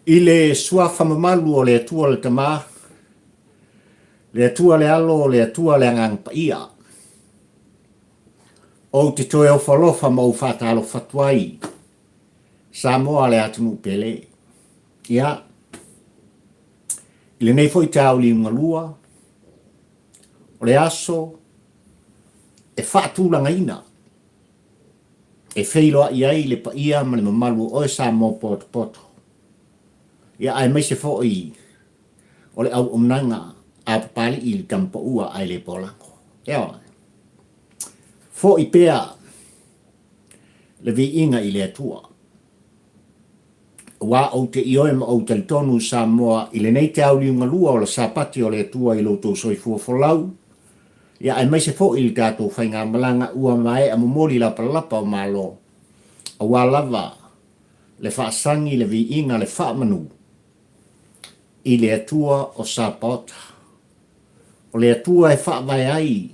I le suafa mamalu o le atua le tamā, le atua le alo o le atua le angang pa ia. O te toe o whalofa ma u whātalo whatuai, Samoa le atunu pele. Ia, i le nei fo i tāu li ngalua, o le aso, e whaatūlanga ina. E wheiloa i ai le pa ia ma le mamalu o e Samoa poto poto. Ia ai mai se fo i, o le au omnanga a papali i le tampa ua ai le polango. Ia, fo i pea le vi inga i le atua. Wa o te ioe ma o te tonu Samoa i le nei te au liunga lua o la sapati o le atua i loto soi fuafolau. Ia ai mai se fo i le tātou whainga malanga ua mai a momoli la palapa o malo. A wa lava le whaasangi le vi inga le whaamanu i le atua o Sapota. O le atua e whaavai ai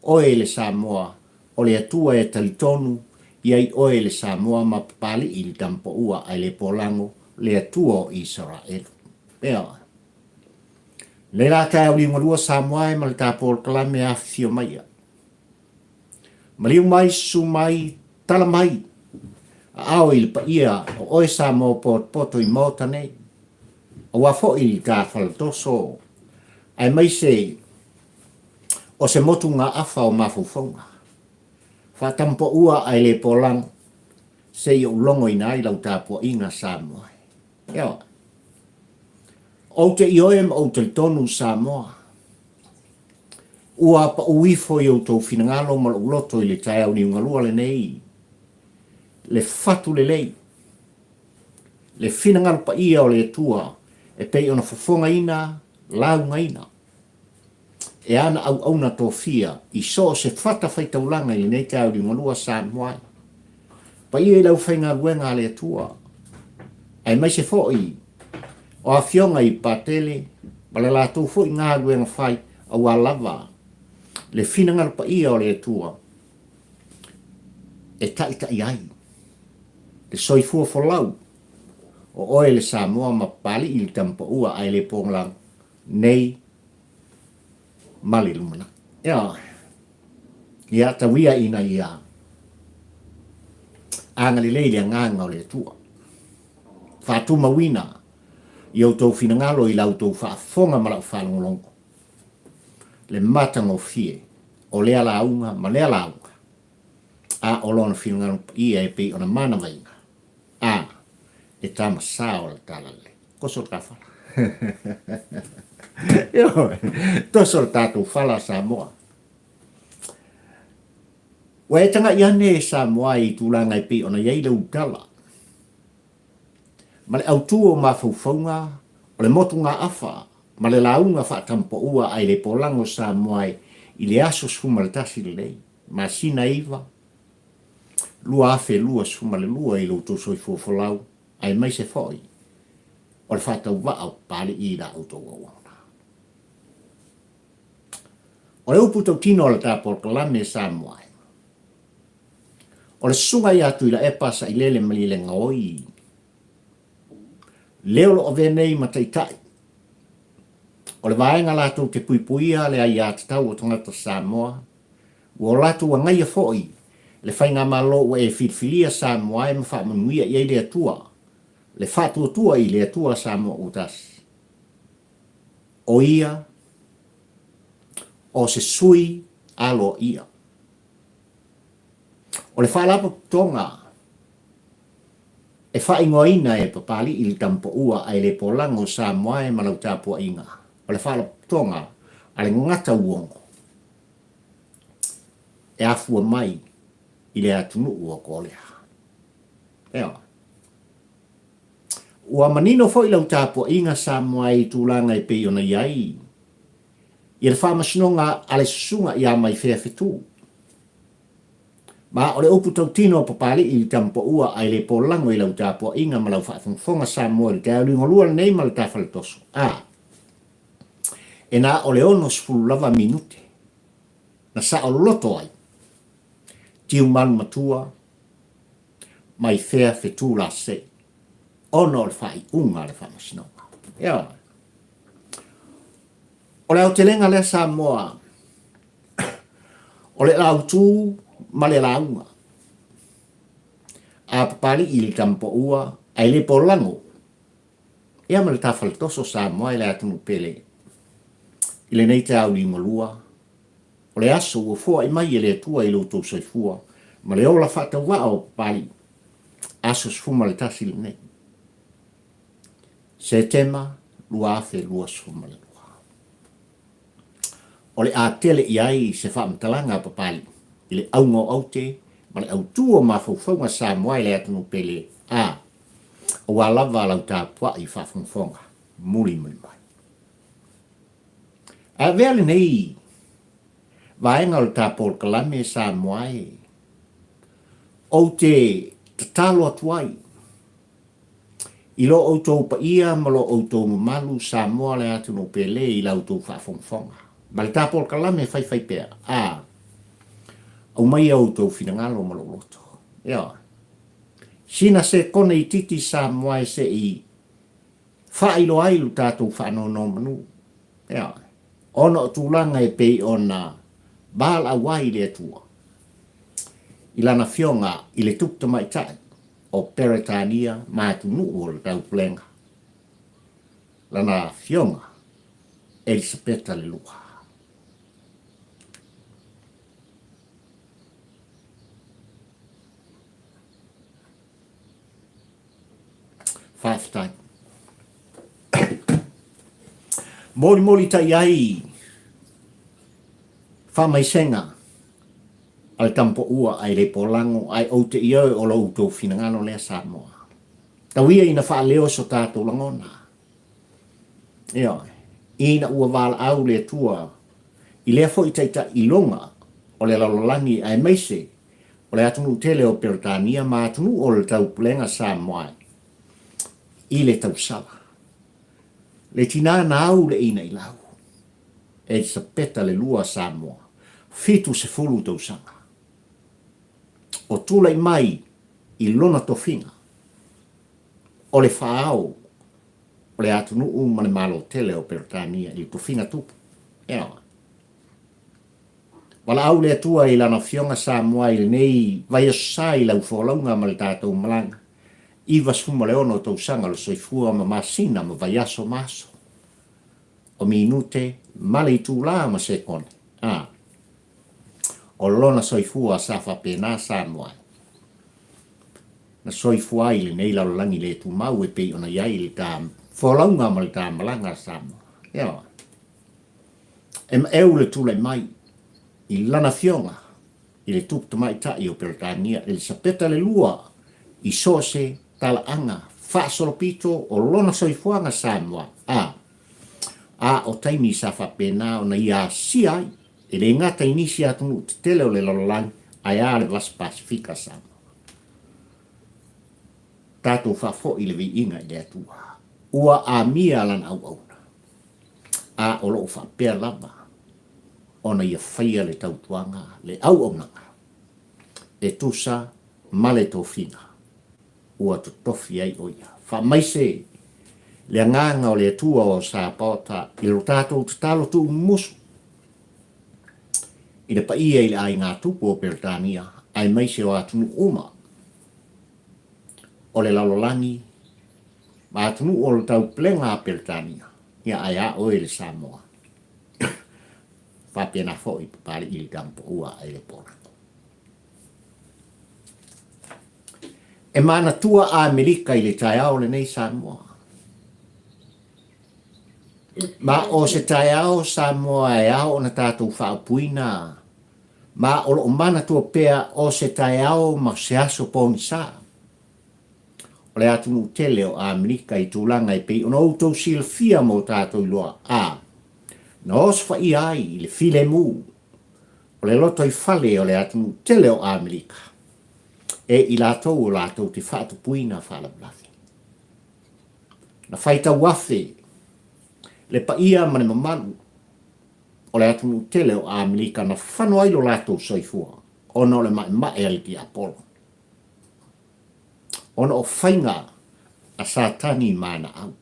oe le Samoa, o le atua e talitonu iai oe le Samoa ma papali i le tampo ua ai le polango le atua o Israel. Pea. Le la kai au lingalua Samoa e ma le tāpol kalame a fio maia. Maliu mai su mai tala mai. A au i le pa ia o oe Samoa poto i mota nei. O wafo i ka falatoso. Ai mai se o se motu ngā afa o mafufonga. Whatampo ua ai le polang se i ulongo ina i lau tāpua inga Samoa. Ia. O te ioem o te tonu Samoa. Ua pa uifo i o tau finangalo ma uloto i le tai au ni ungalua le nei. Le fatu le lei. Le finangalo pa ia o le tua e pei ona fofonga ina, launga ina. E ana au auna tofia i so se fata whaitaulanga i nei te au ni ungalua Samoa. Pa ia i lau whainga ruenga le tua. Ai mai se foi o a fionga i patele, ma le lātou fo i ngā ruenga whai a lava. Le finanga pa ia o le tua. E taita i ai. Le soifua folau. O oe le Samoa ma pali i le tampa ua ai le ponglang nei mali lumana. Ia. Ia tawia ina ia. Angali leile nganga o le tua. Whātu mawina i au tau finangalo i lau tau whaafonga malau whalongolongo. Le matango fie o lea launga ma lea launga. A o lona finangalo ia e pei ona mana vainga. A e tama sao la talale. Koso ka fala. Yo, toso tatu fala Samoa. Wa e tanga iane Samoa i tūlanga i pei ona iei lau tala. Ma le autua o mawhauwhaunga, o le motu ngā awha, ma le launga whaatampo ua ai le polango Samoa i le aso suma le tasi le lei. Ma sina iwa, lua afe lua suma le lua i lo to soi fuafolau, ai mai se foi. O le whatau wao pali i la auto wawana. O le upu tau tino o le tāpol kalame Samoa. O le sunga i atu i la epasa i lele mali le ngoi. Leo o venei mataitai. O le vaenga lātou te puipuia le ai ātatau o tangata Samoa. O lātou a ngai a foi. Le whainga malo o e whilwhilia Samoa e mawhamanuia i le atua. Le whātua tua i le atua Samoa utas. O ia. O se sui alo ia. O le whalapa tonga. E whaingoina e papali i le tampo ua ai le polango Samoa e malau tāpua inga. O le whala tonga a le ngata uongo. E afua mai i le atunu ua kolea. Ea. Ua manino fo i lau tāpua inga Samoa i tūlanga i pei ona iai. I le whamasinonga a le susunga i a mai whea whetu. Ma o le upu tau tino papali i tampo ua ai le polango i lau tāpua inga ma lau whaafongfonga Samoa i te aulunga lua nei ma le tāwhale toso. E nā o le ono sfulu lava minute. Na sa o loto ai. Tiu manu matua. Mai whea whetu la se. ono le fai unga le whamasinonga. Ia. O le au te lenga le Samoa, o le lau tū ma le launga. A papali i le tampo ua, ai le polango. Ia ma le tawhalitoso Samoa i le atunu pele. I le nei te au li malua, o le aso ua fua i mai e le atua i loutou soifua, ma le ola whata wa o papali, aso sfuma le tasi le nei. Se tema, lua afe lua sfuma le lua. O le a tele i ai se whaamtalanga papali, i le aunga o aute, ma le autua ma faufaunga Samoa i le atunu pele, o walawa lau tā pua i whafungfonga, muri mai. A vele nei, vaenga o tā Paul Kalame Samoa e, o te tatalo atuai, i lo o tō pa ia ma lo o tō malu Samoa le atunu pele i lau tō whafungfonga. Ma le tā Paul Kalame whai pēr, au mai au tō whinangalo ma lo loto. Ia. Sina se kone i titi Samoa se i whailo ailu tātou whanono manu. Ia. Ono tūlanga e pei ona bala wai le atua. I lana fionga i le tukta mai tai o Peretania mātu nuu o le tau plenga. Lana fionga Elisabeta le lua. Whaftai. Mori tai ai whamaisenga al tampo ua ai le polango ai o te iau o lau tō whinangano lea Samoa. Tawia ina whaaleo so tātou langona. Ia, ina ua wala au le tua i lea fo i taita ilonga o le lalolangi ai meise o le atunu tele o Peretania ma atunu o le tau pulenga Samoa i le tau sala. Le tina na au le ina i lau. E sa peta le lua Samoa. Fitu se fulu tau sanga. O tula i mai i lona tofinga. O le whaao. O le atunu umane malo tele o Peretania i tofinga tupu. Ea. Wala au le atua i lana fionga Samoa i le nei vai asai lau wholaunga ma le tātou malanga. Iwa sfuma le ono tau sanga le soifua ma masina ma vai aso maso. O minute male i tūlā ma se kone. O lona soifua sa whapena Samoa. Na soifua i le nei lalolangi le tu mau e pei ona iai le tā wholaunga ma le tā malanga Samoa. Ia. Eu le tūlai mai i lana fionga i le tupta mai tai o Peretania Elisabeta le lua i sose tala anga whaasolopito o lona soifuanga Samoa. O taimi sa whapena o na ia siai e le ngata inisi atunu te tele o le lololang ai a le vas Pasifika Samoa. Tātou whafo i le vi inga i le atua. Ua a mia lan au auna. O lo whapea lava o na ia whaia le tautuanga le au aunanga. E tusa male tō whina. Ua tu tofi ai oia. Whamaise le nganga o le atua o sa pota i lo tātou te talo tu musu. I le paia i le ai ngā tupu o Peretania ai maise o atunu uma. O le lalolangi ma atunu o le tau plenga a Peretania ia ai a oe le Samoa. Whapena fo i papari i le tampo ua ai le pora. E mana tua a Amerika i le tai au le nei Samoa. Ma o se tai au Samoa e au na tātou whaapuina. Ma o mana tua pea o se tai au ma se aso poni sa. O le atunu tele o Amerika i tūlanga i pei ono outou silfia mo tātou i loa na osfa i ai i le file mu. O le loto i fale o le atunu tele o Amerika. E i lātou o lātou te whaatupuina whalablafi. Na whaita wafe, le paia mane mamalu, o le atunu tele o Amerika na whanau ailo lātou soifua, ono le mai ali ki Apollo. Ono o whainga, a sa tani mana au.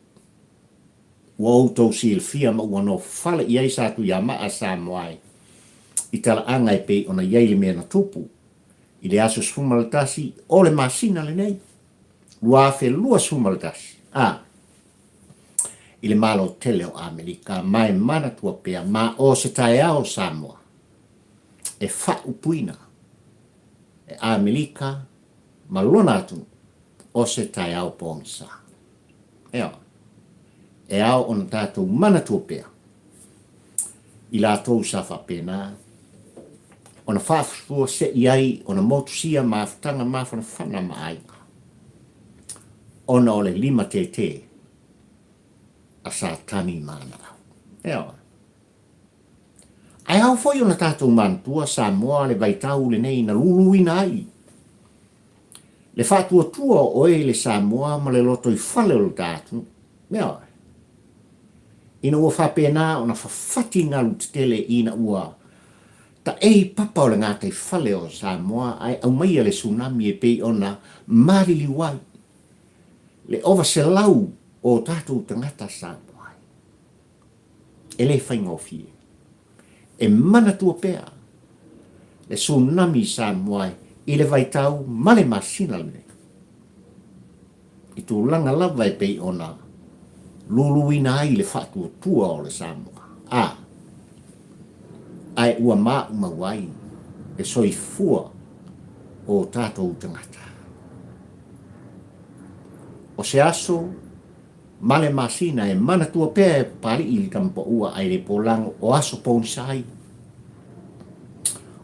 Ua outou silfia ma ua no fale iai sa tu yama a sa moai. I tala anga e pe ona iai le mea na tupu. I le aso sfumalatasi o le masina le nei. Lua fe lua sfumalatasi. I le malo tele o Amerika mai mana tua pea ma o se tae ao Samoa. E fa upuina. E Amerika ma lona atu o se tae ao pongisa. E ao ona tātou mana tua pea. I la tou safa pena. Ona whafua se iai, ona motusia maafutanga mafana whana maainga. Ona ole lima te a sa tani mana. Ai hau foi ona tātou mantua Samoa le vaitau le nei na luluina ai. Le whatua tua oe le Samoa ma le loto i whale o le tātou. Ina ua whapena ona whawhati ngā lutitele ina ua ta ei papa o le ngātai whale o Samoa ai au maia le tsunami e pei ona marili wai. Le ova se lau o tātou tangata Samoa. E le whaingofie. E mana tua pea. Le tsunami Samoa i le vaitau male masina le. I tu langa lava e pei ona luluina ai le whatua tua o le Samoa. Ai ua maa mawai e soifua o tātou tangata. O se aso, male masina e mana tua pea e pari i kampo ua ai le polango o aso ponisai.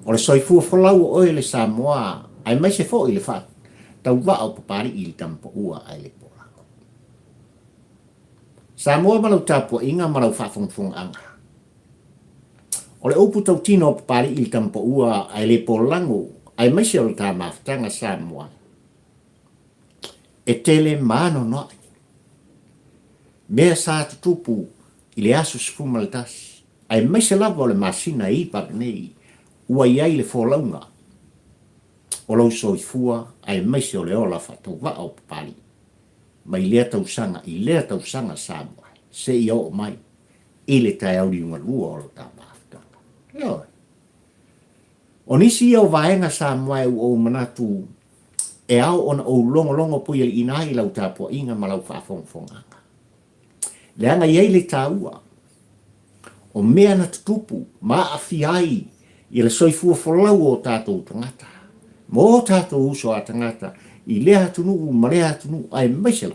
O le soifua folau o le Samoa ai mai se fo i le wha tau wa o pari i kampo ua ai le polango. Samoa malau tapua inga malau whafungfung anga. O le upu tau tino o pari i kampo ua ai le polango ai mai se o le tā maftanga Samoa. E tele mano noi. Mea sa tutupu i le aso sfumaltas. Ai mai se lava o le masina i paknei ua iai le folaunga. O lau soifua ai mai se o le ola whatau wa o pari. Mai lea tausanga i lea tausanga Samoa. Se i o mai. I le tai auri unga lua o le tā maftanga. O nisi o vaenga Samoa o manatu e au ona o longo pui i nai lau tāpua inga ma lau whafongfonganga. Le anga iei le tāua, o mea na tutupu, maa awhiai, i le soifua folau o tātou tangata. Mo tātou uso a tangata, i lea tunu, ma lea tunu, ai maisela.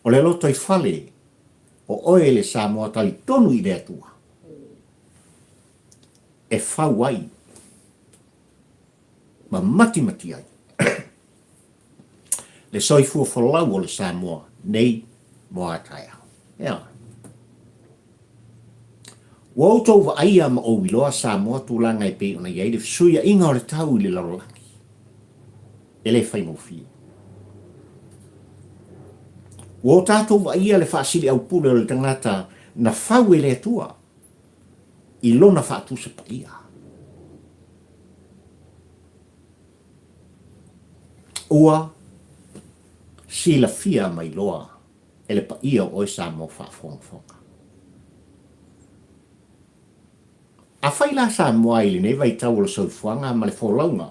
O le loto i whale, o oe le Samoa tali tonu i lea tua. E whauai, ma mati ai. Le soifua folau o le Samoa, nei mo ataia. Ua outou wa aia ma o wiloa Samoa tūlanga i pe ona iei le fisuia inga o le tau i le larolangi. E le whaimofie. Ua o tātou wa aia le whaasili au pule o le tangata na whau e le atua i lona whaatusa pa ia. Ua sila fia mai loa ele pa ia o Samoa whaafonga. A whaila Samoa i le nei vai tau o le soifuanga ma le wholaunga.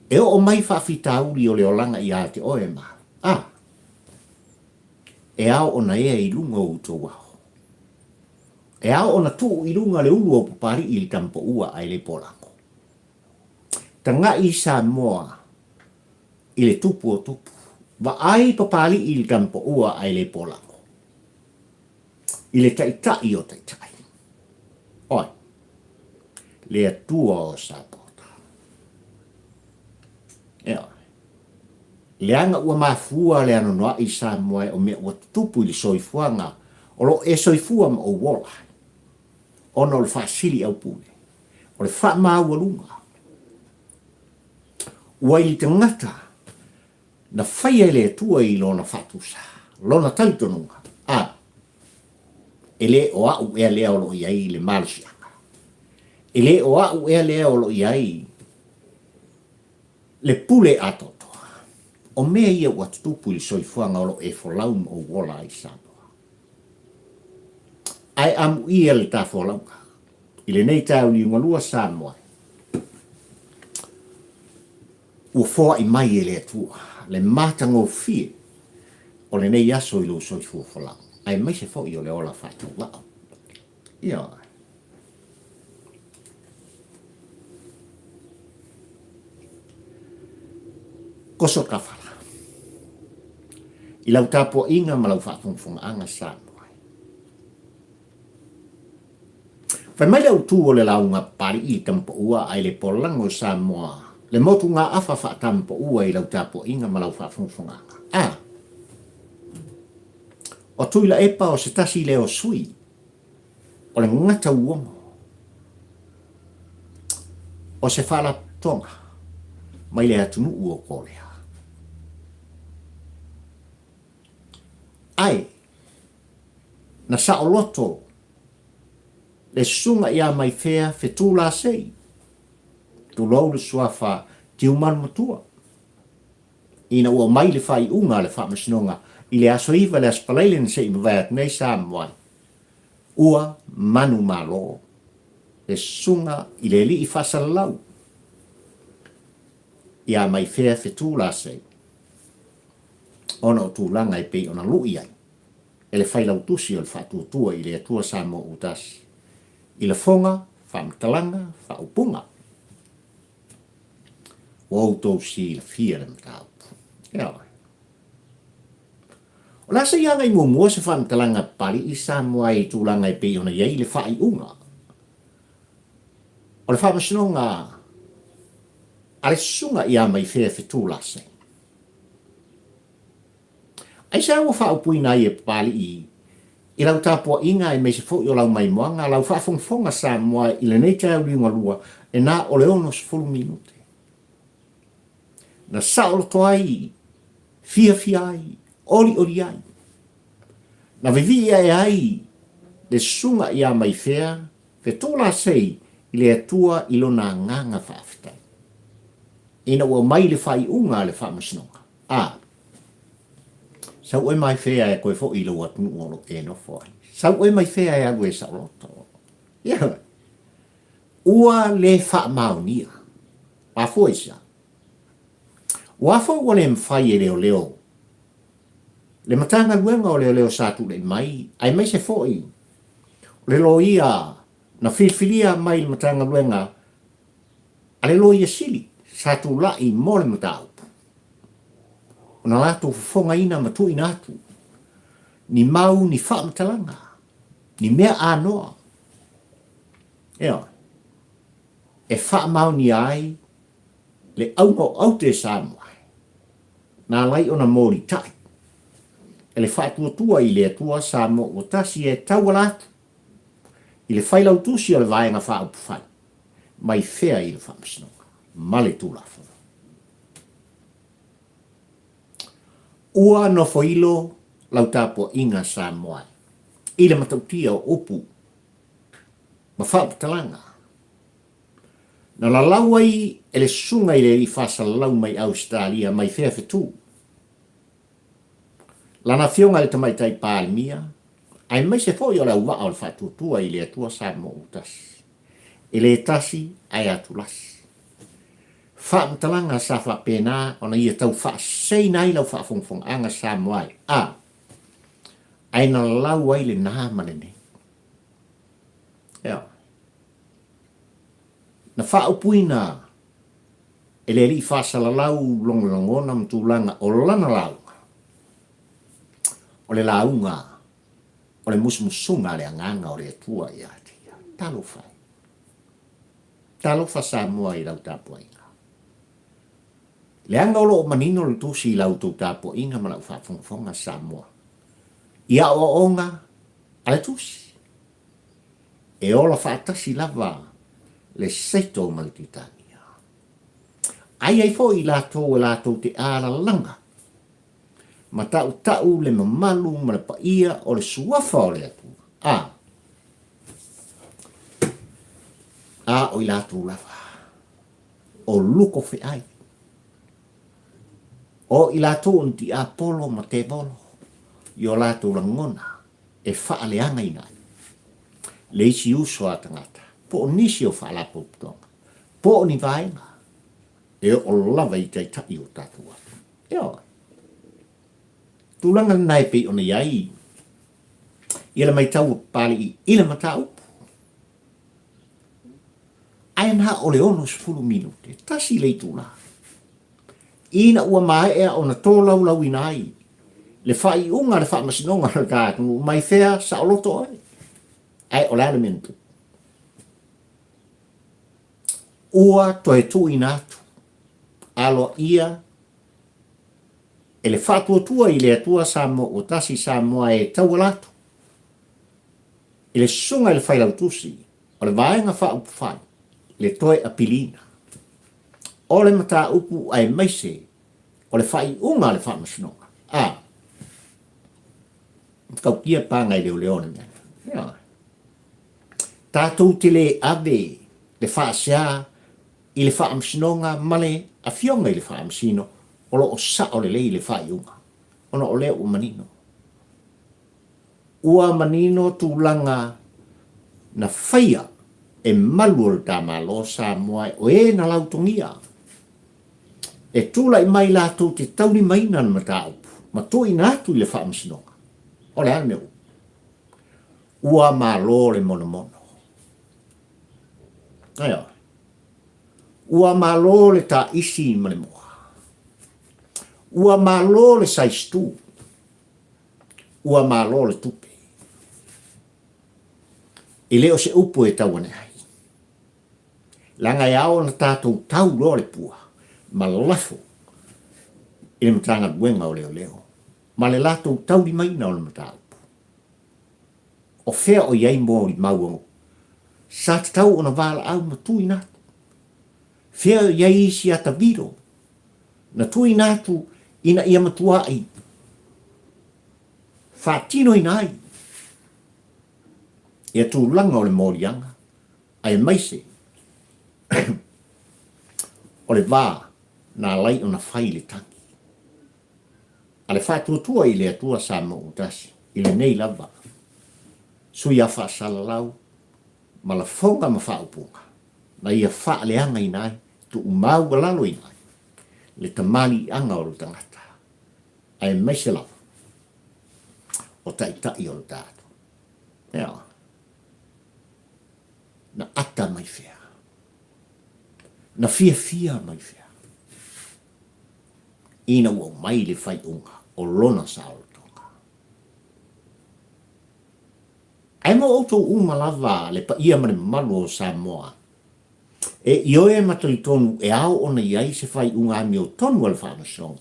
E o mai whaafitauri o le olanga i a te oe ma. E ao ona ea i lunga o uto waho. E ao ona tuu i lunga le ulu o papari i le tampo ua ai le polango. Tanga i Samoa i le tupu o tupu. Wa ai papali i le tampo ua ai le polango. I le taitai o taitai. Oi, le atua o sapota. Le anga ua mafua le anonoa i Samoa o mea ua tupu i le soifuanga o lo e soifua ma o wola. Ona o le whaasili au pule. O le wha maa ua lunga. Ua i te ngata na whaia le atua i lona whatusa. Lona tautonunga. Ele o au ea lea o lo iai le Malsianga. Ele o au ea lea o lo iai le pule atoto. o mea ia ua tutupu i soifuanga olo e folau o wola i Samoa. Ai amu ia le ta folauka. I le nei tau li ngalua Samoa. Ua foa i mai e le atua. Le matango fie. O le nei aso i lo soifua folau. Ai mai se fo i o le ola whātau wao. Ia. Koso kawhala. I lau tāpua inga ma lau whaafunga anga Samoa. Whai mai lau tū o le launga pari i tampa ua ai le polango Samoa. Le motu ngā awha whaatampa ua i lau tāpua inga ma lau whaafunga anga. O tuila epa o se tasi leo sui. O le ngata uongo. O se whala tonga. Mai le atunu ua kolea. Ai. Na sa o loto. Le sunga ia mai fea fetula sei. Tu lau le suafa ti uman matua. Ina ua mai le fai unga le wha masinonga. I le aso iwa le aspalaile ni se i mawaiat nei Samoa. Ua manu malo. Le sunga i le li i whasalau. Ia mai fea fetula sei. Ona o tūlanga i pei ona lui ai. E le whailau tusi o le whatuatua i le atua Samoa utasi. I le fonga, whamtalanga, whaupunga. O autou si le fia le mtau. Ia oi. O la se ianga i mua se whamtalanga pari i Samoa i tūlanga i pei ona iei le whai unga. O le whamasinonga ale sunga ia mai fea fetula se. Ai sa ua whaupuina i e pali i lau tāpua inga e me se fo i o lau mai moanga, lau whaafonga Samoa i le nei tau liunga lua e nā o le ono se 4 minute. Na saolo toai, fia ai, ori ai. Na vivi ai ai, le sunga ia mai fea, fetula sei i le atua i lo nā nganga whaafitai. Ina ua mai le whai unga le whaamasnonga. Sau e mai fea e koe fo i lo atunu olo e no fwai. Sau e mai fea e alu e sa roto. Ia. Ua le whaamaunia. A fwesa. Ua fo ua le mwhai e leo. Le matanga luenga o leo sātu le mai. Ai mai se fo i. Le lo ia. Na whiwhiria mai le matanga luenga. Ale lo ia sili. Sātu lai mo le matau. Ona latu fonga ina matu ina atu. Ni mau ni whaamtalanga. Ni mea anoa. Ea. E whaamau ni ai. Le au te Samoa. Nā lai ona mori tai. E le whaatua i le atua Samoa o tasi e taualatu. I le whailau tusi o le vaenga whaupufai. Mai fea i le whaamasnonga. Male tūlafu. Ua no foilo lau tāpua inga Samoa. I le matautia o upu. Ma whaapatalanga. Na la lauai e le sunga i le i whasalau mai Australia mai fea fetu. Lana fionga le tamaitai pālimia. Ai mai se fo i o lau waa o le whaatutua i le atua Samoa utasi. I le tasi ai atulasi. Whaamtalanga sa whapena ona ia tau whaasei nai lau whaafongfong anga Samoa. Ai na lau ai le nā manene. Ea. Na whaupuina e le li whaasalalau longolongona mtulanga o lana launga. O le launga. O le musmusunga le anganga o le atua i atia. Talo whai. Talo wha Samoa i lau tāpua inga. Le anga olo o manino le tusi i lau tau tāpua inga ma lau whaafongfonga Samoa. Ia o onga ale tusi. E ola whaatasi lava le seito Malititania. Ai fo i lato te ara langa. Ma tau le mamalu ma le paia o le suafa o le atu. O i lato lava. O luko fe ai. O i lātou on ti apolo ma te volo. I o lātou langona. E whaaleanga i nai. Leisi uso a tangata. Po o nisi o whaalapo putonga. Po o ni vaenga. E o lava i tai tai o tātou atu. Eo. Tūlanga nai pei o na iai. Ila mai tau pali i ila mata upu. Aina o le ono 10 minute. Tasi lei tūla. Ina ua mai ea o na tō lau inai. Le whai unga le wha masinonga na kātunu. Mai whea sa o loto oi. Ai o le elementu. Ua toe tu inatu. Alo ia. E le whatua tua i le atua Samoa o tasi Samoa e tau alatu. I le sunga i le whailau tusi. O le vaenga wha upu whai. Le toe apilina. O le mata upu ai maise. O le whai unga le wha masinonga. Kau kia pāngai leo leone mea. Tātou te le ave le wha sea i le wha masinonga male a fionga i le wha masino. O lo o sa o le lei le whai unga. Ono o leo o manino. Ua manino tūlanga na whaia e malu o le tāmalo Samoa o e na lautongia. E tūla i mai lātou te tauri maina na mata upu. Ma tō i nātu i le wha masinonga. O le ane u. Ua malo le mono mono. Aia. Ua malo le tā isi ma le moa. Ua malo le saistu. Ua malo le tupe. I leo se upu e tau ane hai. Langa e ao na tātou tau lo le pua. Ma lafo. I le matanga buenga o leo leo. Ma le lātou tau di maina o le matau. O whea o iei mō li mauango. Sa te tau o na wala au ma tui nātu. Whea o iei isi ata viro. Na tui nātu ina ia matua ai. Whātino i nai. Ia tū langa o le mōrianga. Ai maise. O le wā nā lai o na whai le tangi. A le whātua i le atua Samoa utasi. I le nei lava. Sui a whaasala lau. Ma la whonga ma whaupunga. Na ia whaaleanga i nai. Tu umau galalo i nai. Le tamali anga o le tangata. Ai maise lau. O tai o le tātu. Ea. Na ata mai whea. Na fia mai whea. Ina ua mai le whai unga. O lona sa o tonga. Ai mo auto lava le pa ia mane malu o Samoa. E ioe matali tonu e au ona iai se whai unga mi o tonu al whanasong.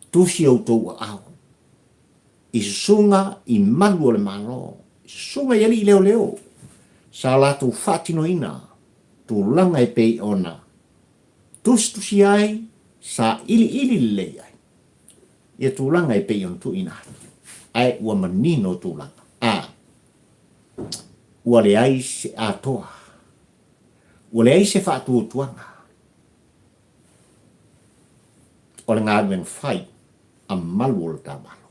Tusi auto ua au. I sunga i malu o le malo. I sunga i ali leo leo. Sa latu whatino ina. Tu langa e pei ona. Tusi ai sa ili le ai. Ia tūlanga e pei on tu ina. Ai ua manino tūlanga. Ua le ai se atoa. Ua le ai se whātua tuanga. O le ngāwen whai a malu o le tāmalo.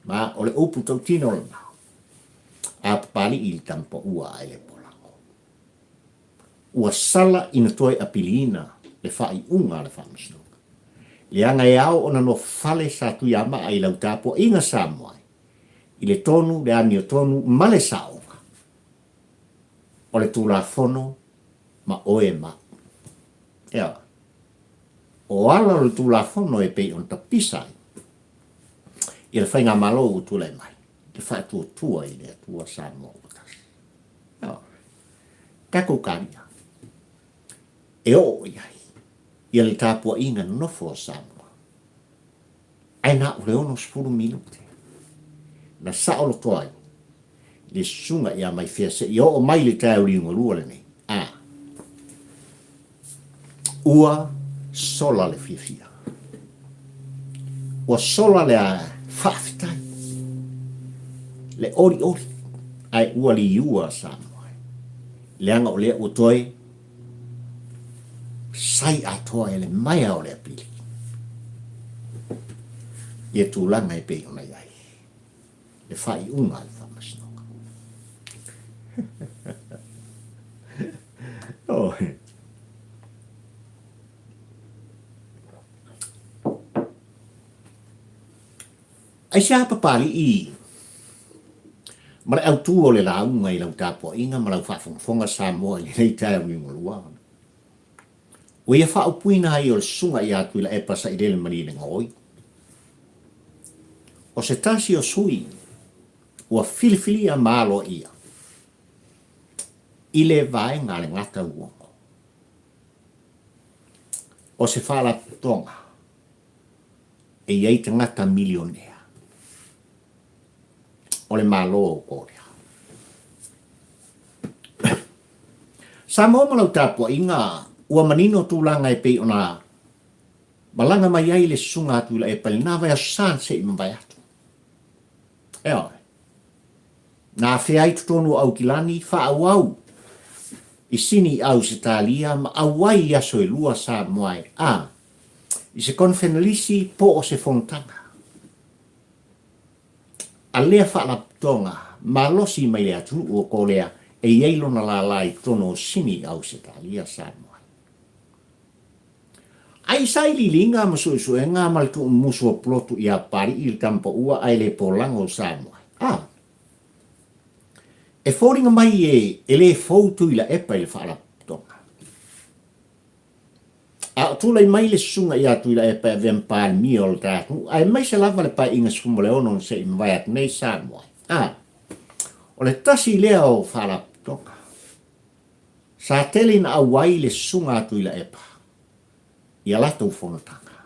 Ma o le upu tau tino le nao. A papali i le tampa ua ai le polango. Ua sala ina toi apiliina le whai unga le whamasino. Le anga e ao ona no fale sa tu yama ai lau tapo inga Samoa. I le tonu, le ami o tonu, male saonga. O le tūla fono, ma oe ma. Ea. O ala le tūla fono e pei on tapisai. I le whainga malo u tūla e mai. Le whai tua i le tua Samoa. Ea. Kako karia. E o iai. Ia le tāpua inga nofo o Samoa. Ai nā ure ono 10 minute. Na saolo toai. Le sunga ia mai fea se. Ia o mai le tāu riunga lua le nei. Ua sola le fia. Ua sola le a whaafitai. Le ori. Ai ua li ua Samoa. Le anga o lea o toi. Sai atoa ele mai o le apili. ia tūlanga e pe ona iai. Le whai unga le whamasinoka. Oh. Ai sa papali i mara au tu o le launga i lau tapo inga mara au whafonga sa moa i nei tai au ingo lua. O ia wha upuina ai o le sunga i atu ila e pasa i rele mani le ngoi. O se tasi o sui ua filifili a malo ia. I le vae ngā le ngata uongo. O se whala tonga e iei te ngata milionea. O le malo o kōrea. Sa mo malau tāpua i ngā ua manino tūlanga e pei o nā malanga mai ai le sunga atu ila e pali nā vai a sān se i mawai atu. E oi. Nā whea i tutonu au kilani wha au au. I sini au se tālia ma au ai i aso e lua sa moai. I se konfenalisi po o se fontanga. A lea whaala tonga, ma losi mai lea tunu o kōlea e ieilo na la lai tono sini au se tālia sa moai. Ai sai li linga ma su e ngā maltu musu o plotu i a pari i tampa ua ai le polango sa moai. E fōringa mai e le fautu i la epa i le whaala tonga. A tūlai mai le sunga i atu i la epa e vem pāl mi o le tātu, ai mai se lava le pa inga skumole ono se i mwai atu nei sa moai. O le tasi lea o whaala tonga. Sa telina a wai le sunga atu i la epa. I a lato whonotanga.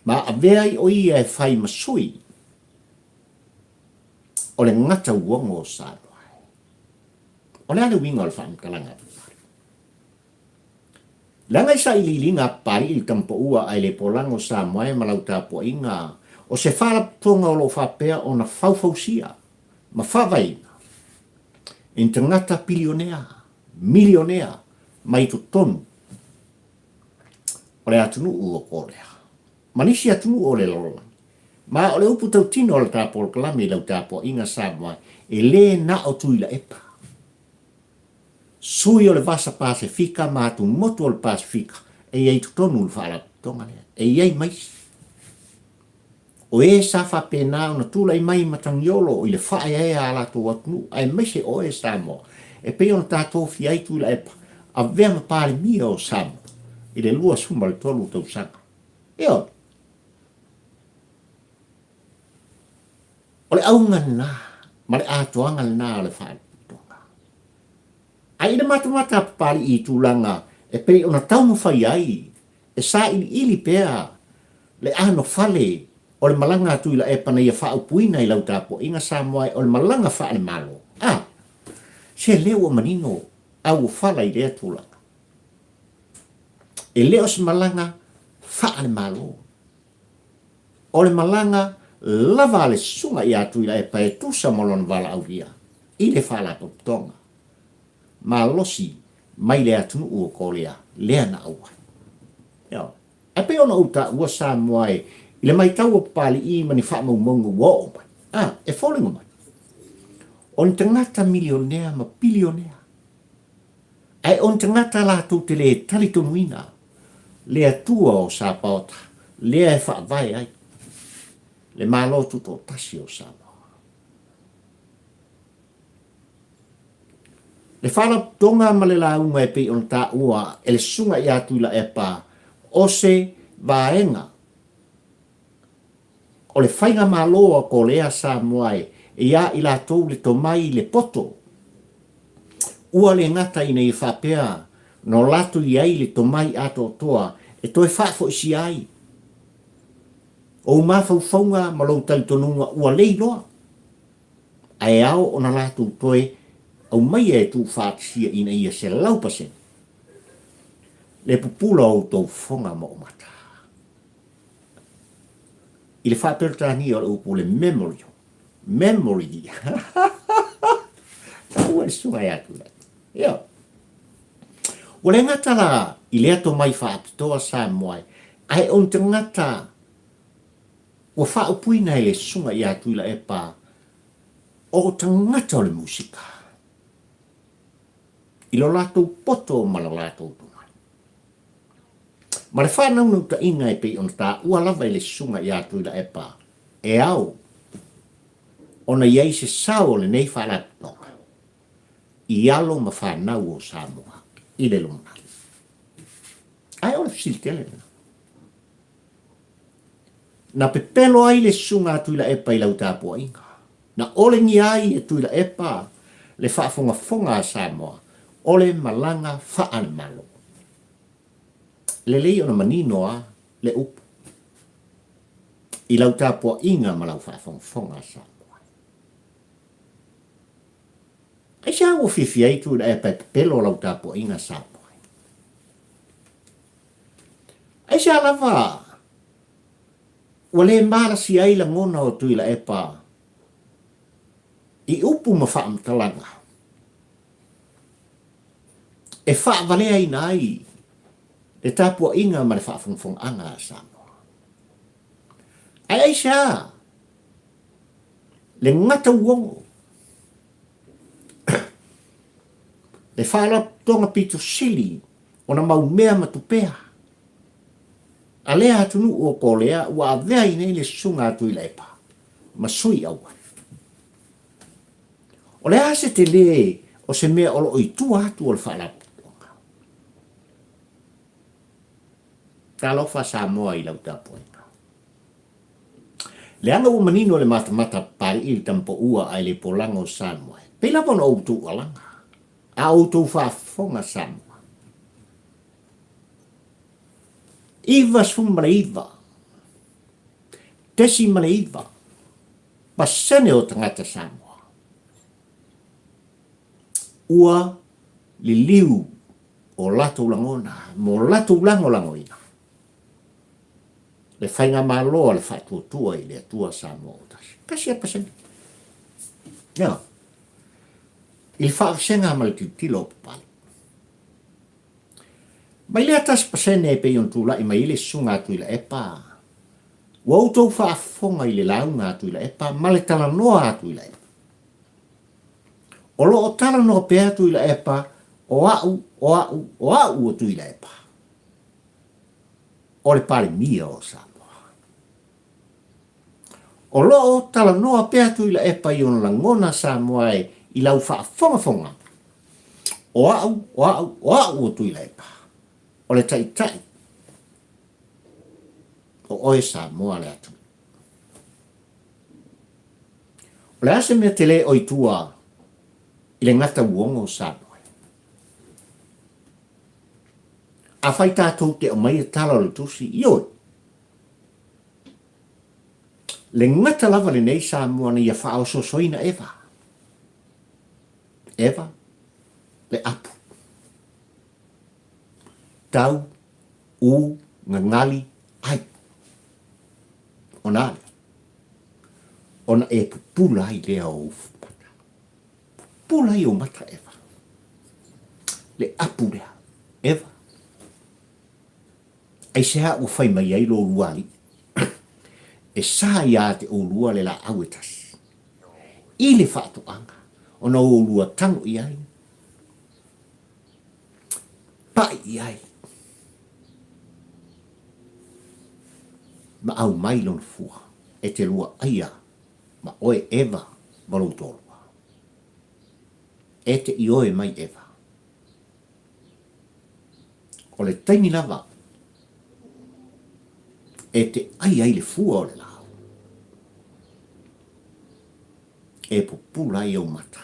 Ma a veai o ia e whai masui. O le ngata uongo o sa moai. O le ane winga o le whaamkalanga. Langa sa ililinga pari il tampo ua ai le polango sa moai malau tapo inga. O se whala tonga o lo whapea o na whauwhausia. Ma whawaina. In te ngata pilionea, milionea, mai tu tonu. O le atunu ua kōrea. Manisi atunu o le lola. Ma o le upu tau tino o le tapo o kalami lau tapo inga sa moai. E le na o tuila epa. Sui o le vasa Pasifika ma tu motu o le Pasifika. E iei tu tonu le whaala tonga lea. E iei maisi. O e sa whapena o na tūlai mai matangiolo o i le whae e a lato atunu. Ai maise o e Samoa. E pe o na tātou fi ai tuila epa. A vea ma pāle mia o Samoa. I le lua suma le tolu tau sanga. E o. O le aunga nā. Ma le atoanga nā o le whaala. Ai na mata pali I tūlanga e pei ona tau mo whai ai. E sa ili pea le ano fale o le malanga atu ila e pana ia whau puina I lau tapo inga sa moai o le malanga whaale malo. Se leo o manino au whala I rea tūlanga. E leo se malanga whaale malo. O le malanga lava le sunga I atu ila e pa e tusa molon wala au ria. I le whala tonga. Ma losi mai le atunu ua kōlea lea na aua. A pe ona uta ua sa moai I le mai tau o pali I mani whaamau maunga ua o mai. E wholinga mai. On te ngata milionea ma bilionea. Ai on te ngata lātou te le talitonuina. Lea tua o sa paota. Lea e whaavai ai. Le mālotu tō tasi o sa moa. Le whala tonga ma le launga e pei on tā ua e le sunga I atu ila e pā o se vaenga. O le whainga māloa ko lea sa moai e ia I la tau le tomai le poto. Ua le ngata I nei whapea no latu I ai le tomai ato toa e toi whafo isi ai. O mawhau whaunga ma lau talitonunga ua leiloa. Ai au o na latu toi au mai e tu whaatisia ina ia se laupasen. Le pupula o tau whonga mo o mata. I le whapertani o le upu le memory. Memory. Tau e sunga e atu le. Ia. O le ngata la I le ato mai whaapitoa sa moai. Ai on te ngata ua whaopuina e le sunga i atu ila e pā, o tangata o le musika. I lo lātou poto o mala lātou tunga. Ma le whanau nau ta inga e pei on tā ua lava i le sunga i atu ila e pā, e au, ona iei se sao le nei whalatonga, i alo ma whanau o Samoa, i le lona. Ai o le fsilitele na. Na pepelo ai le sunga atu ila e pā i lau tāpua inga. Na ole ngi ai e tu ila e pā, le whaafonga fonga a Samoa, ole malanga whaan malo. Le lei ona maninoa le upu. I lau tāpua inga malau whaafonga fonga a Samoa. Ai sa o fifi ai tu ila e pā pepelo lau tāpua inga Samoa. Ai sa lava, wale mara si ai la ngona o tu ila e pā, i upu ma whaam talanga. E wha valea ina ai, e tāpua inga ma le whaafongfong anga a Samoa. Ai sa, le ngata uongo, le whaala tonga pito sili, o na mau mea matupea. A lea atunu o ko lea, ua avea ina le sunga atu ila epa, ma sui aua. O lea se te le, o se mea olo i tu atu o le whaala tonga. Tā lofa Samoa i lau tāpoina. Le anga o manino le mata pari i tampo ua ai le polango Samoa. Pela pon o tu alanga. A o tu whaafonga Samoa. Iwa sumara iwa. Tesi mara iwa. Pasene o tangata Samoa. Ua li liu o lato langona. Mo lato langoina. Le whainga māloa le whaatuatua i le atua Samoa. Kasi a pasene. Ia. Il whaafisenga ma le tilo pali. Mai lea tas pasene e pei on tūla i mai le sunga atu ila epa. Wau tau whaafonga i le launga atu ila epa, ma le tala noa atu ila epa. O lo o tala noa pe atu ila epa, o au atu ila epa. O le pare mia o Samoa. O lo o tala noa pe atu ila epa i on langona Samoa e i lau whaafonga. O au atu ila epa. O le tai. O oe Samoa le atu. O le ase mea te le oitua i le ngata uongo Samoa. A whai tātou te o mai e tala o le tusi, ioi. Le ngata lava le nei Samoa na ia whao sosoina Eva. Eva, le apu. Tau, ngangali, ai. Ona e pupula i lea o ufupata. Pupula i o mata Eva. Le apu lea, Eva. Ai sea u whai mai ai lo luali. E sa ia te o lua le la awetas. I le whaato anga. Ona o lua tango i ai. Pai i ai. Ma au mai lon fua. E te lua aia. Ma oe Eva walau tolua. E te i oe mai Eva. O le taimi lava. E te ai le fua o le lao. E pupula i au mata.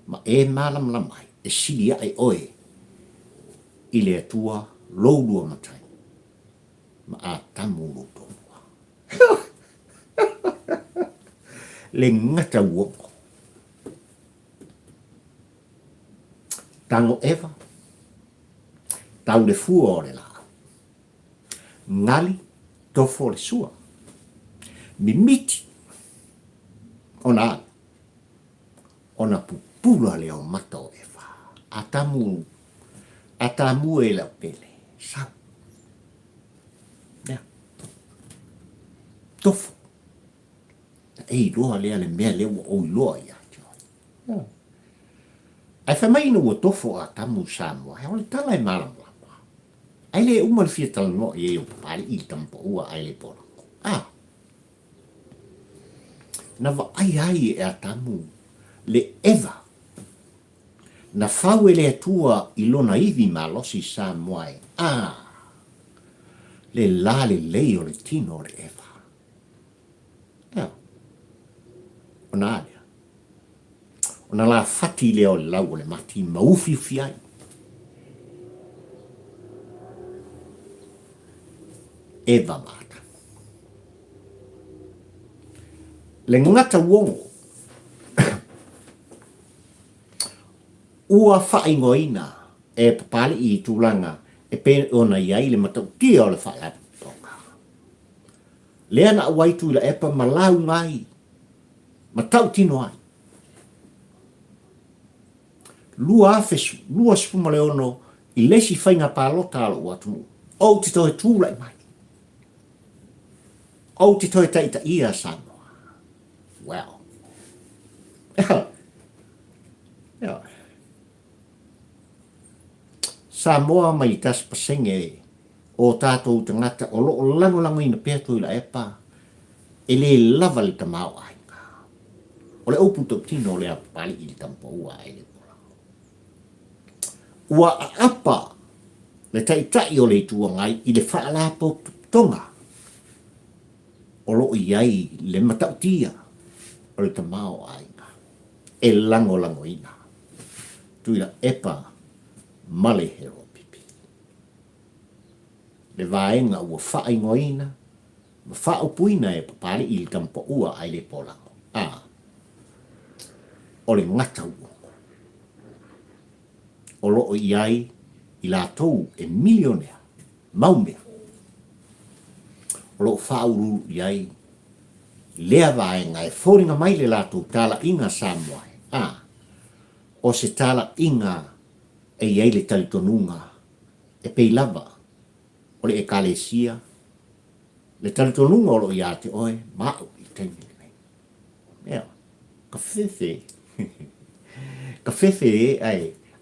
Ma e malam lamai. E silia ai oe. I le atua loulua matai. Ma a tamu lo tolua. Le ngata uoko. Tango Eva. Tau le fua o le lao. Ngali tofo le sua. Mimiti. Ona pupula le o mata o Eva. Atamu e la pele. Sau. Yeah. tofo. Ei loa lea le mea lea ua oi loa ia. Ai whamai ina ua tofo a tamu Samoa, hea ole tala e malama. Ai le uma le fia tala no i o pari i tampo ua ai le pora. Na wa ai e a tamu le eva. Na fau e le atua i lona iwi malosi Samoa e. Le la le lei o le tino o le eva. Ona alea. Ona la fati le o le lau o le mati maufi fiai. Eva mata. Le ngata uongo. Ua whaingoina e papali i tūlanga e pe ona iai le matau tia o le whaalatonga. Lea na awaitu ila epa malau ngai. Matau tino ai. Lua afesu, lua spuma le ono i lesi whainga pālota alo watu. O te toe tūlai mai. O te toe taita ia Samoa. Well. Yeah. Samoa mai tas pasenge o tātou tangata o lo lango ina peatu ila epa. E le lava le tamau ai. O le opu tau tino le apali i tampo ua ai le pula. Ua apa le taitai o le tua ngai i le whaalapo tonga. O lo iai le matautia o le tamau ai. E lango ina. Tuila epa male hero pipi. Le vaenga ua whaingoina, ma whaopuina e papali i tampo ua ai le polango. O le ngata uongo. O loo iai i la tou e milionea, maumea. O loo whaururu iai, lea vaenga e whoringa mai le la tou tala inga Samoa. O se tala inga e iai le talitonunga, e pei lava, o le ekalesia, le talitonunga o loo ia te oe, mao i teimile nei. Ka fefe. Ka fefe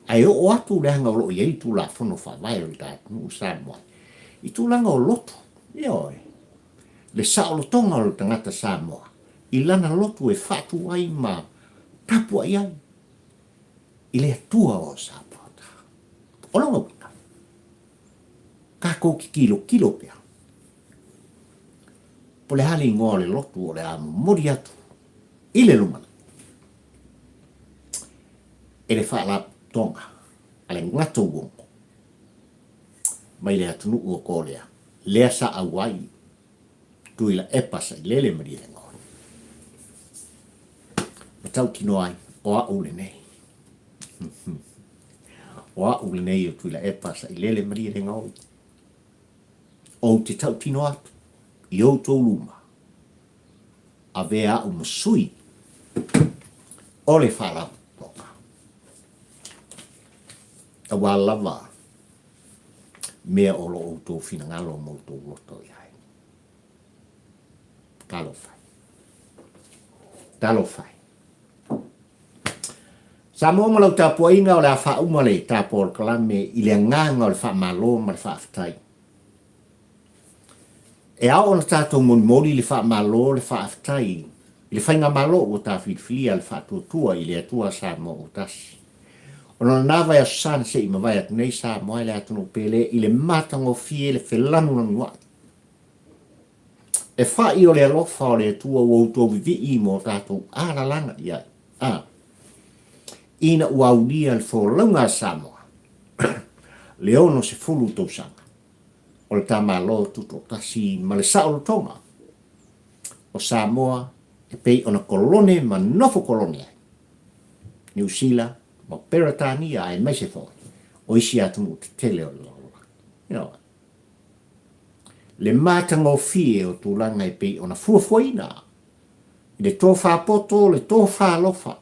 ai o atu le hanga o lo iei tu la fono fa vai o ta nu Samoa. I tu langa o lotu. Le sa o tonga o tangata Samoa. I lana lotu e fatu ai ma tapu ai ai. I le tua o Samoa. O longa wina. Kako ki kilo pia. Po le hali ingoa le lotu o le amu mori atu. I le lumana. E le whaala tonga, ale ngata uongo. Mai le atunu ua kōlea, lea sa awai, tuila epa sa i lele mari le ngō. Matau tino ai, o a ule nei. O a ule nei o tuila epa sa i lele mari le ngō. O te tau tino atu, i o tō luma. A vea o masui, o le whaala a wā lava mea o lo o tō whina ngalo mo tō loto i hai. Talo whai. Sa mō malau tā puainga o le a wha umale tā pōr kalame i le nganga o le wha malo ma le wha aftai. E ao na tātou moni le wha malo le wha aftai i le whainga malo o tā whiwhia le wha tuatua i le atua sa mō o tasi. Ona na vai asan se i mawai atu nei sa moai le atu no pele i le matango fie le whelanu na nuat. E wha i o le alofa o le atua o auto vivi i mo tātou ala langa i ai. Ina uaulia le wholaunga Samoa. Le ono se fulu tau sanga. O le tama lo tuto tasi ma le saolo tonga. O Samoa e pei ona kolone ma nofo kolone ai. New Zealand ma peratania e mai se fo o isi atu mo te tele o lo. Le matanga o fie o tūlanga e pei ona fuafuaina. I le tō whapoto, le tō whalofa.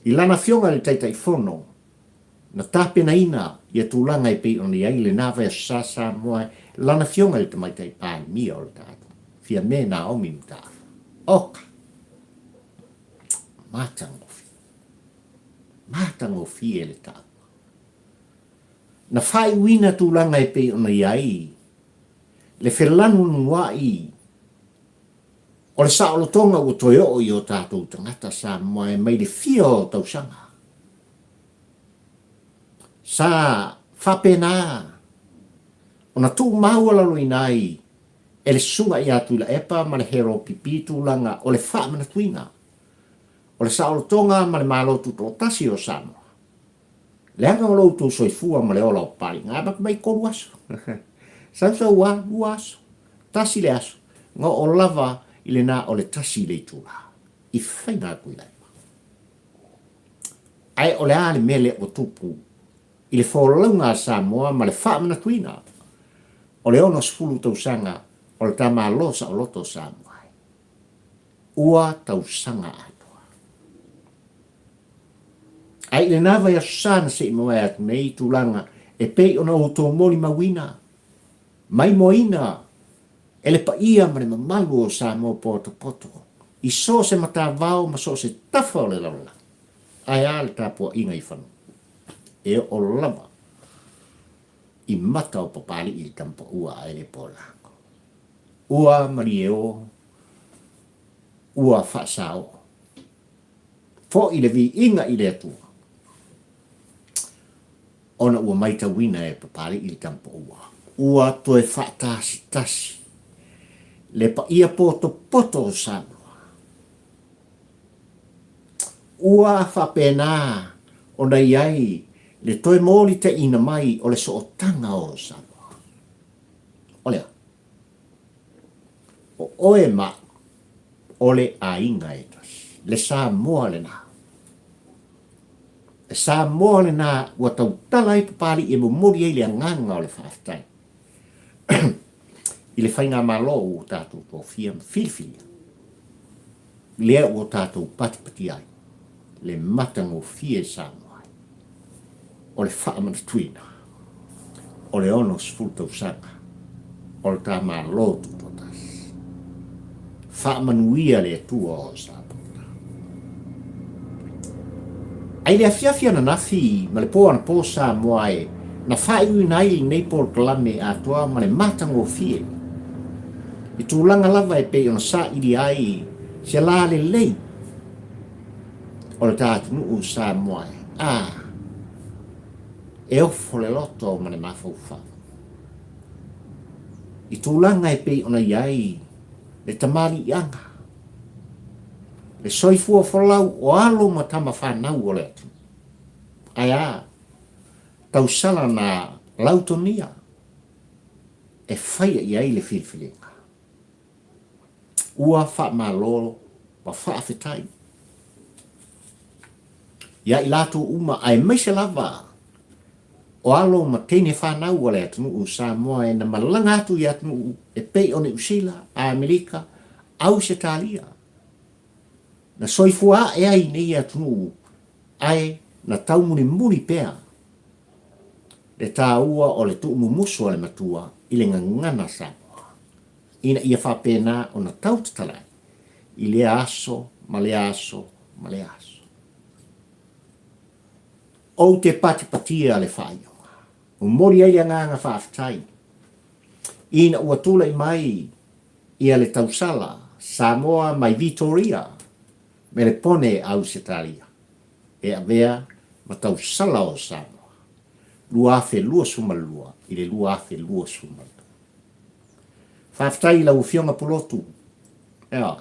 I lana fionga le taitai whono. Na tāpena ina i a tūlanga e pei ona iai le nawe a sasa moa. Lana fionga le tamaitai pāni mia o le tātu. fia me na omi mta. Oka. Matangofi e le ta. Na fai wina tūlanga e pe ona iai. Le whelanu nua i. O le saolotonga o toio o i o tātou tangata sa mua e mai le fia o tausanga. Sa whapena. Ona tū maua lalo inai. E le sunga i atu la epa ma le hero pipi tūlanga o le whaamana tuina. O le saolotonga ma le malotu tō tasi o Samoa. Le anga o loutou soifua ma le ola o pari. Ngā bak mai koru aso. Sansa ua aso. Tasi le aso. Ngā o lava i le nā o le tasi le tūla. I whaina kui lai. Ai o le ale mele o tupu. I le wholaunga Samoa ma le whaamana tuina. O le ono sfulu tausanga o le tama losa o loto Samoa. Ua tausanga atoa. Ai le nava ya susana se moe atu nei tūlanga e pei ona o tō moli mawina. Mai moina. E le pa ia ma le mamalu o Samoa poto poto. I so se mata vau ma so se tafa o le laula. Ai ale tāpua inga i whanu. E o lava. I mata o papali i tampa ua ai le pōlako. Ua mari e o. Ua whaasao. Fo i le vi inga i le atua. Ona ua maita wina e papali i le tampa ua. Ua toe whaatasi tasi. Le pa ia poto poto o Samoa. Ua whapena ona iai le toe mōli te ina mai o le sootanga o Samoa. Olea. O oe ma ole a inga e tasi. Le Samoa le nā. E Samoa le nā ua tau tala i papali e momori e le anganga o le whaafitai. I le whainga malo o tātou tō fia whiwhia. Lea o tātou patipati ai. Le matango fia Samoa. O le whaamana tuina. O le ono sfultau sanga. O le tā malo tutotas. Whaamanuia le tua o Samoa. Ai le afiafia na nafi ma le poa na po Samoa e na whai ui nai nei pol kalame a toa ma le matango fie. I tūlanga lava e pe ona sa iri ai se la le lei. O le tātu nuu Samoa e. E ofo le loto ma le mawhauwha. I tūlanga e pe ona iai le tamari ianga. Le soifua whalau o alo ma tama whanau o le atu. Ai tau sala na lautonia. E whaia i ai le whiwhilinga. Ua wha malolo wa whaafetai. Ia i lato uma ai meise lava. O alo ma teine whanau o le atu nuu Samoa e na malanga atu i atu nuu e pei o ne Usila, a Amerika, au se talia. Na soifua e ai nei atu nuu ai na taumuni muri pea. Le tā ua o le tuu mumusu o le matua i le ngangana Samoa. Ina ia whapena o na tautatalai. I le aso, ma le aso, ma le aso. O te patipatia le whaionga. O mori ai nganga whaafitai. Ina ua tula i mai ia le tausala Samoa mai Vitoria. Me le pone au se talia. E avea ma tausala o Samoa. Lua afe lua sumalua. I le lua afe lua sumalua. Whaafitai la ufionga pulotu. Ea.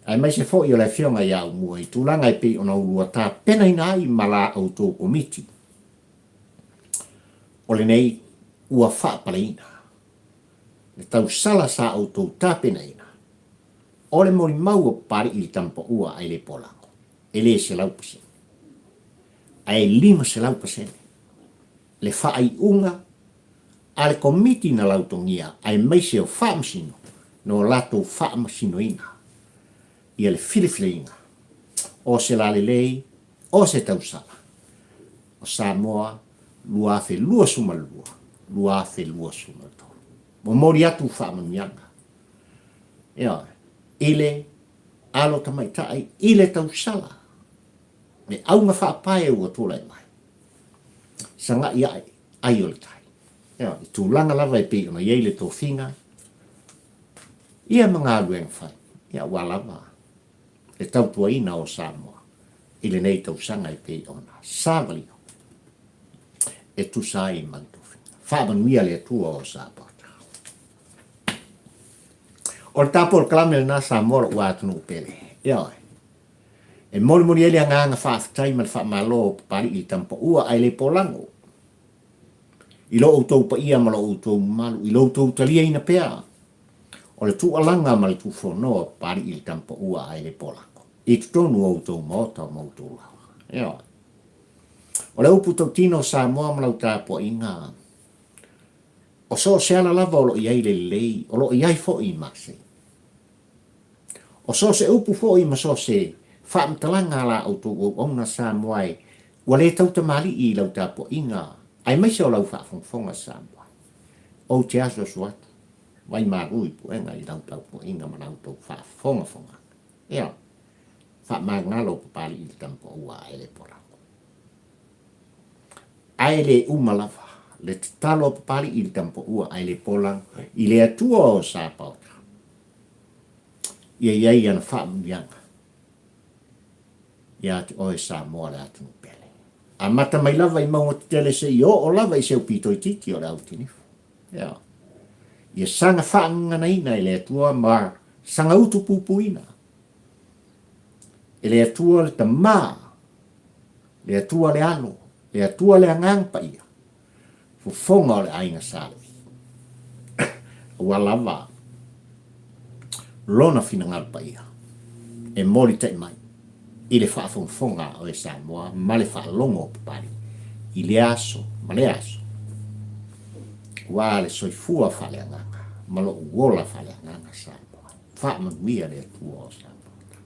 Ai mai se fo i o le fionga ia umua i tūlanga i pe ona urua tā pena ina ai mala au tō komiti. O le nei ua whaapaleina. Le tau sala sa au tō tā pena ina. O le mori maua pari i tampa ua ai le polango. E le se laupase. Ai 5%. Le whaai unga a le komiti na lautongia ai mai se o whaamasino no lato whaamasino ina. Ia le whiriwhiringa. O se la lei, o se tausala. O Samoa, lua afe lua sumalua. Lua afe lua sumalua. Mo mori atu whaamanianga. Ia, ile alo tamaitai, ile tau sala. Me au nga whaapae ua tōlai mai. Sanga ia ai o le tai. Ia, i tūlanga lava e pe ona iei le tō whinga. Ia mga alueng whai. Ia ua lava. E tau tua ina o Samoa. Ile nei tau sanga e pe ona. Sāwali. E tu sai man tō whinga. Whaamanuia le tua o Samoa. O le tapo o kalamele nā Samoa ua atunu pele. Ia oi. E mori ele nganga whaafitai man whaamalo pari i tampa ua ai le polango. I lo outou pa ia ma lo outou malu. I lo outou talia ina pea. O le tu alanga ma le tu whonoa pari i tampa ua ai le polango. I tutonu outou maota o mautou lawa. Ia oi. O le upu tau tino Samoa ma lau tapo inga. O so se ala lava o lo iai le lei. O lo iai fo i mase. O so se upu fo i ma so se whaamtalanga la au tō o ona Samoa e ua le tau tamali i lau tapo inga ai mai se o lau whaafongfonga Samoa o te aso suata wai marui puenga i lau tapo inga ma lau tau whaafonga fonga ea whaamangalo papali i tampo ua ai le porako ai le umalawa le talo papali i tampo ua ai le polang i le atua o Sapauta ia iai ana whaamianga ia te oe Samoa le atunu pele. A mata mai lava i maunga te tele se i o lava i seu pito i titi o le au tinifu. Ia. Ia sanga whaangana ina i le atua ma sanga utu pupuina. E le atua le ta maa. Le atua le ano. Le atua le angangpa ia. Fufonga o le ainga sali. Ua lava. Lona finangalpa ia. E mori te mai. I le whaafonga o e Samoa, ma le whaalongo papari. I le aso, ma le aso. Wa le soifua whaleanganga, ma lo uola whaleanganga Samoa. Whaamanuia le atua o Samoa.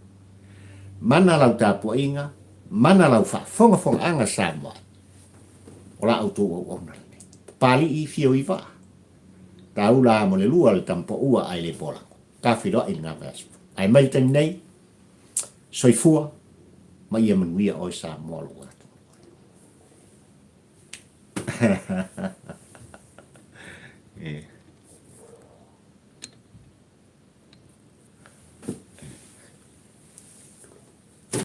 Mana lau tāpua inga, mana lau whaafonga anga Samoa. O la auto o ona le. Pali i fio i wā. Tau la mo le lua le tampo ua ai le polango. Ka whiroa i ngā vespa. Ai mai tani nei, soifua, ma ia manuia o Samoa lo atu. Yeah.